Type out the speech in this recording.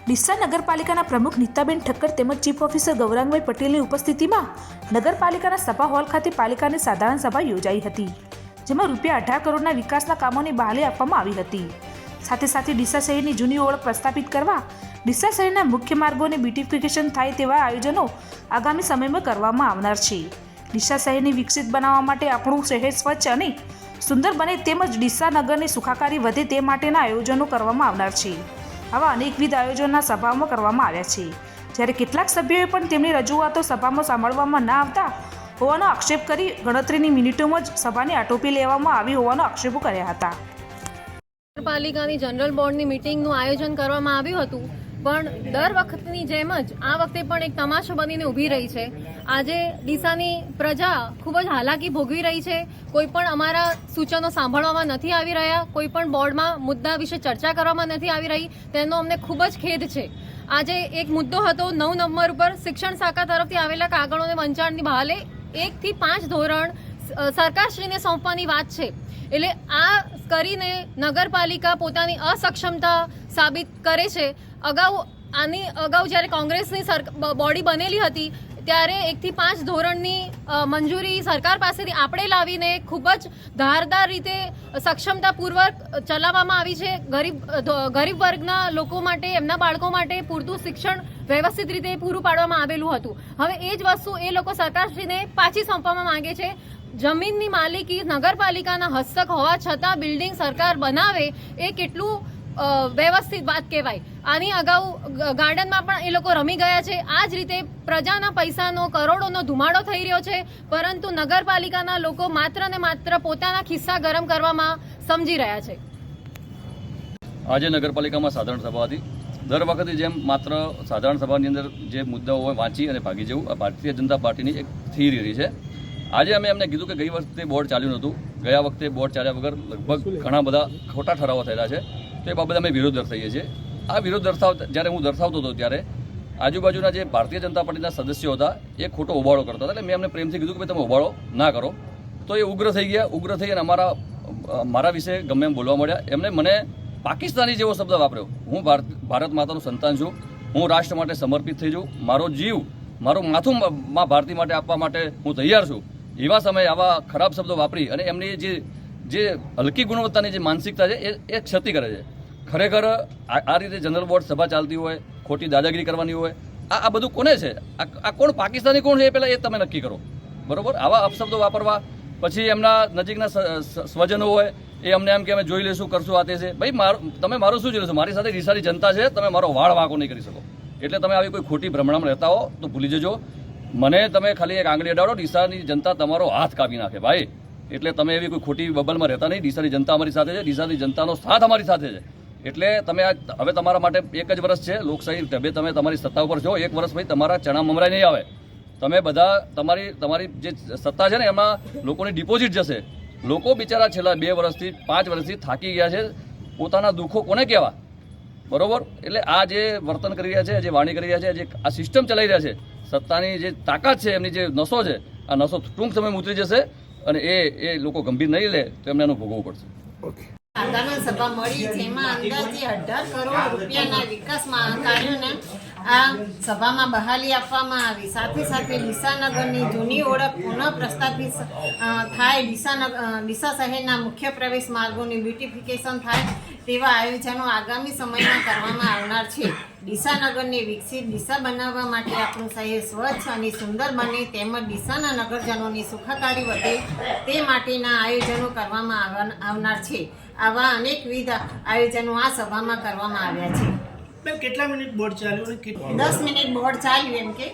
ડીસા નગરપાલિકાના પ્રમુખ નીતાબેન ઠક્કર તેમજ ચીફ ઓફિસર ગૌરાંગભાઈ પટેલની ઉપસ્થિતિમાં નગરપાલિકાના સભા હોલ ખાતે પાલિકાની સાધારણ સભા યોજાઈ હતી, જેમાં ₹18 કરોડના વિકાસના કામોની બહાલી આપવામાં આવી હતી। સાથે સાથે ડીસા શહેરની જૂની ઓળખ પ્રસ્થાપિત કરવા ડીસા શહેરના મુખ્ય માર્ગોને બ્યુટિફિકેશન થાય તેવા આયોજનો આગામી સમયમાં કરવામાં આવનાર છે। ડીસા શહેરને વિકસિત બનાવવા માટે આપણું શહેર સ્વચ્છ અને સુંદર બને તેમજ ડીસા નગરની સુખાકારી વધે તે માટેના આયોજનો કરવામાં આવનાર છે। આવા અનેકવિધ આયોજનના સભામાં કરવામાં આવ્યા છે, જ્યારે કેટલાક સભ્યોએ પણ તેમની રજૂઆતો સભામાં સાંભળવામાં ના આવતા હોવાનો આક્ષેપ કરી ગણતરીની મિનિટોમાં જ સભાને આટોપી લેવામાં આવી હોવાનો આક્ષેપો કર્યા હતા। નગરપાલિકાની જનરલ બોર્ડની મિટિંગનું આયોજન કરવામાં આવ્યું હતું, પણ દર વખતની જેમ જ આ વખતે પણ એક તમાશો બનીને ઊભી રહી છે। આજે ડીસાની પ્રજા ખૂબ જ હાલાકી ભોગવી રહી છે। કોઈ પણ અમારા સૂચનો સાંભળવામાં નથી આવી રહ્યા, કોઈ પણ બોર્ડમાં મુદ્દા વિશે ચર્ચા કરવામાં નથી આવી રહી, તેનો અમને ખૂબ જ ખેદ છે। આજે એક મુદ્દો હતો 9 નંબર ઉપર શિક્ષણ શાખા તરફથી આવેલા કાગળોને વંચાણની બહાલે 1 થી 5 ધોરણ સરકારશ્રીને સોંપવાની વાત છે। એટલે આ કરીને નગરપાલિકા પોતાની અસક્ષમતા સાબિત કરે છે। આની અગાઉ જ્યારે કોંગ્રેસની બોડી બનેલી હતી ત્યારે 1 થી 5 ધોરણની મંજૂરી સરકાર પાસેથી આપણે લાવીને ખૂબ જ ધારદાર રીતે સક્ષમતાપૂર્વક ચલાવવામાં આવી છે। ગરીબ વર્ગના લોકો માટે, એમના બાળકો માટે પૂરતું શિક્ષણ વ્યવસ્થિત રીતે પૂરું પાડવામાં આવેલું હતું। હવે એ જ વસ્તુ એ લોકો સરકારશ્રીને પાછી સોંપવામાં માંગે છે। જમીનની માલિકી નગરપાલિકાના હસ્તક હોવા છતાં બિલ્ડિંગ સરકાર બનાવે એ કેટલું વ્યવસ્થિત વાત કહેવાય। આની અગાઉ ગાર્ડનમાં પણ એ લોકો રમી ગયા છે। આ જ રીતે પ્રજાના પૈસાનો કરોડોનો ધુમાડો થઈ રહ્યો છે, પરંતુ નગરપાલિકાના લોકો માત્ર ને માત્ર પોતાના ખિસ્સા ગરમ કરવામાં સમજી રહ્યા છે। આજે નગરપાલિકામાં સાધારણ સભા હતી। દર વખતે જેમ માત્ર સાધારણ સભાની અંદર જે મુદ્દાઓ હોય વાંચી અને ભાગી જવું આ ભારતીય જનતા પાર્ટીની એક થિયરી રહી છે। આજે અમે એમને કીધું કે ગઈ વખતે બોર્ડ ચાલ્યું નહોતું, ગયા વખતે બોર્ડ ચાલ્યા વગર લગભગ ઘણા બધા ખોટા ઠરાવો થયેલા છે, તો એ બાબતે અમે વિરોધ દર્શાવીએ છીએ। આ વિરોધ જ્યારે હું દર્શાવતો હતો ત્યારે આજુબાજુના જે ભારતીય જનતા પાર્ટીના સદસ્યો હતા એ ખોટો ઉબાળો કરતા હતા। એટલે મેં એમને પ્રેમથી કીધું કે ભાઈ તમે ઉબાળો ના કરો, તો એ ઉગ્ર થઈ ગયા। ઉગ્ર થઈ અને મારા વિશે ગમે એમ બોલવા મળ્યા। એમને મને પાકિસ્તાની જેવો શબ્દ વાપર્યો। હું ભારત માતાનું સંતાન છું, હું રાષ્ટ્ર માટે સમર્પિત થઈ છું, મારો જીવ, મારું માથું માં ભારતી માટે આપવા માટે હું તૈયાર છું। એવા સમયે આવા ખરાબ શબ્દો વાપરી અને એમની જે હલકી ગુણવત્તાની જે માનસિકતા છે એ ક્ષતિ કરે છે। ખરેખર આ રીતે જનરલ બોર્ડ સભા ચાલતી હોય, ખોટી દાદાગીરી કરવાની હોય, આ બધું કોને છે? આ કોણ પાકિસ્તાની કોણ છે એ પહેલાં એ તમે નક્કી કરો, બરોબર? આવા અપશબ્દો વાપરવા, પછી એમના નજીકના સ્વજનો હોય એ અમને એમ કે અમે જોઈ લઈશું, કરશું, આ તે છે। ભાઈ તમે મારું શું જોઈ લેશો? મારી સાથે ડીસાની જનતા છે, તમે મારો વાળ વાંકો નહીં કરી શકો। એટલે તમે આવી કોઈ ખોટી ભ્રમણામાં રહેતા હો તો ભૂલી જજો। મને તમે ખાલી એક આંગળી અડાડો, ડીસાની જનતા તમારો હાથ કાપી નાખે ભાઈ। એટલે તમે એવી કોઈ ખોટી બબલમાં રહેતા નહીં। ડીસાની જનતા અમારી સાથે છે, ડીસાની જનતાનો સાથ અમારી સાથે છે। એટલે તમે હવે તમારા માટે 1 જ વર્ષ છે, લોકશાહી ઢબે તમે તમારી સત્તા ઉપર છો। 1 વર્ષ ભાઈ તમારા ચણા મમરાય નહીં આવે। તમે બધા તમારી જે સત્તા છે ને એમાં લોકોની ડિપોઝિટ જશે। લોકો બિચારા છેલ્લા 2 વર્ષથી 5 વર્ષથી થાકી ગયા છે। પોતાના દુઃખો કોને કહેવા, બરોબર? એટલે આ જે વર્તન કરી રહ્યા છે, જે વાણી કરી રહ્યા છે, જે આ સિસ્ટમ ચલાવી રહ્યા છે, સત્તાની જે તાકાત છે, એમની જે નસો છે, આ નસો ટૂંક સમયમાં ઉતરી જશે અને એ લોકો ગંભીર નહીં લે તો એમને એનું ભોગવવું પડશે। સાધારણ સભા મળી, જેમાં અંદાજે 18 કરોડ રૂપિયાના વિકાસમાં કાર્યોને આ સભામાં બહાલી આપવામાં આવી। સાથે સાથે ડીસાનગરની જૂની ઓળખ પુનઃ પ્રસ્થાપિત થાય, ડીસા શહેરના મુખ્ય પ્રવેશ માર્ગોની બ્યુટિફિકેશન થાય તેવા આયોજનો આગામી સમયમાં કરવામાં આવનાર છે। ડીસાનગરને વિકસિત ડીસા બનાવવા માટે આપણું શહેર સ્વચ્છ અને સુંદર બને તેમજ ડીસાના નગરજનોની સુખાકારી વધે તે માટેના આયોજનો કરવામાં આવનાર છે। આવા અનેકવિધ આયોજનો આ સભામાં કરવામાં આવ્યા છે। કેટલા મિનિટ બોર્ડ ચાલ્યું? 10 મિનિટ બોર્ડ ચાલ્યું, એમ કે